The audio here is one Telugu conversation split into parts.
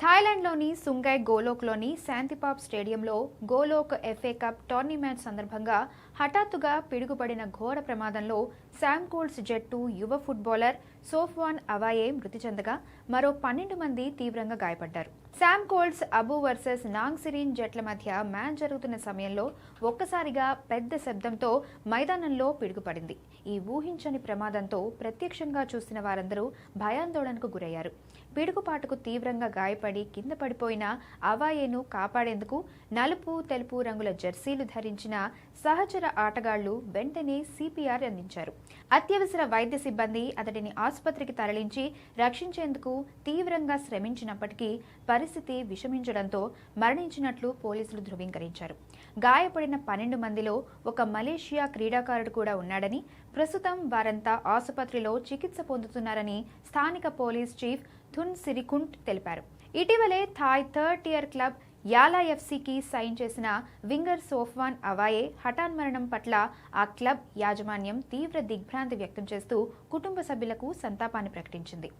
థాయిలాండ్లోని సుంగై గోలోక్లోని శాంతిపాప్ స్టేడియంలో గోలోక్ ఎఫ్ఏ కప్ టోర్నమెంట్ సందర్భంగా హఠాత్తుగా పిడుగుపడిన ఘోర ప్రమాదంలో శాంకోల్స్ జట్టు యువ ఫుట్బాలర్ సోఫ్వాన్ అవాయే మృతి చెందగా మరో 12 మంది తీవ్రంగా గాయపడ్డారు. శాంకోల్స్ అబు వర్సెస్ నాంగ్సిరిన్ జట్ల మధ్య మ్యాచ్ జరుగుతున్న సమయంలో ఒక్కసారిగా పెద్ద శబ్దంతో మైదానంలో పిడుగుపడింది. ఈ ఊహించని ప్రమాదంతో ప్రత్యక్షంగా చూసిన వారందరూ భయాందోళనకు గురయ్యారు. పిడుగుపాటుకు తీవ్రంగా గాయపడి కింద పడిపోయిన అవాయేను కాపాడేందుకు నలుపు తెలుపు రంగుల జెర్సీలు ధరించిన సహచర ఆటగాళ్లు వెంటనే సిపిఆర్ అందించారు. అత్యవసర వైద్య సిబ్బంది అతడిని ఆసుపత్రికి తరలించి రక్షించేందుకు తీవ్రంగా శ్రమించినప్పటికీ పరిస్థితి విషమించడంతో మరణించినట్లు పోలీసులు ధృవీకరించారు. గాయపడిన 12 మందిలో ఒక మలేషియా క్రీడాకారుడు కూడా ఉన్నాడని, ప్రస్తుతం వారంతా ఆసుపత్రిలో చికిత్స పొందుతున్నారని స్థానిక పోలీస్ చీఫ్ థున్ సిరికుంట్ తెలిపారు. ఇటీవలే Thai third tier club Yala ఎఫ్సీకి సైన్ చేసిన వింగర్ సోఫ్వాన్ అవాయే హఠాన్మరణం పట్ల ఆ క్లబ్ యాజమాన్యం తీవ్ర దిగ్భ్రాంతి వ్యక్తం చేస్తూ కుటుంబ సభ్యులకు సంతాపాన్ని ప్రకటించింది.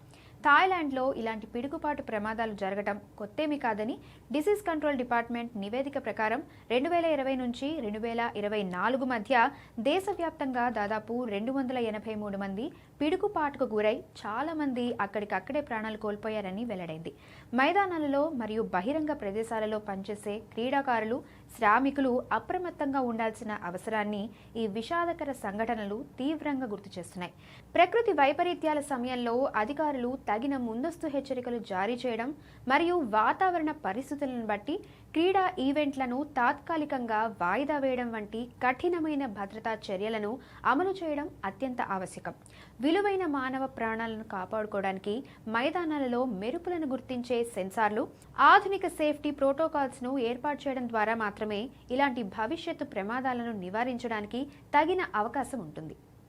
థాయిలాండ్లో ఇలాంటి పిడుగుపాటు ప్రమాదాలు జరగడం కొత్తేమీ కాదని డిసీజ్ కంట్రోల్ డిపార్ట్మెంట్ నివేదిక ప్రకారం 2020 నుంచి 2024 మధ్య దేశవ్యాప్తంగా దాదాపు 283 మంది పిడుగుపాటుకు గురై చాలా మంది అక్కడికక్కడే ప్రాణాలు కోల్పోయారని వెల్లడైంది. మైదానాలలో మరియు బహిరంగ ప్రదేశాలలో పనిచేసే క్రీడాకారులు, శ్రామికులు అప్రమత్తంగా ఉండాల్సిన అవసరాన్ని ఈ విషాదకర సంఘటనలు తీవ్రంగా గుర్తు చేస్తున్నాయి. ప్రకృతి వైపరీత్యాల సమయంలో అధికారులు తగిన ముందస్తు హెచ్చరికలు జారీ చేయడం మరియు వాతావరణ పరిస్థితులను బట్టి క్రీడా ఈవెంట్లను తాత్కాలికంగా వాయిదా వేయడం వంటి కఠినమైన భద్రతా చర్యలను అమలు చేయడం అత్యంత ఆవశ్యకం. విలువైన మానవ ప్రాణాలను కాపాడుకోవడానికి మైదానాలలో మెరుపులను గుర్తించే సెన్సార్లు, ఆధునిక సేఫ్టీ ప్రోటోకాల్స్ను ఏర్పాటు చేయడం ద్వారా మాత్రమే ఇలాంటి భవిష్యత్తు ప్రమాదాలను నివారించడానికి తగిన అవకాశం ఉంటుంది.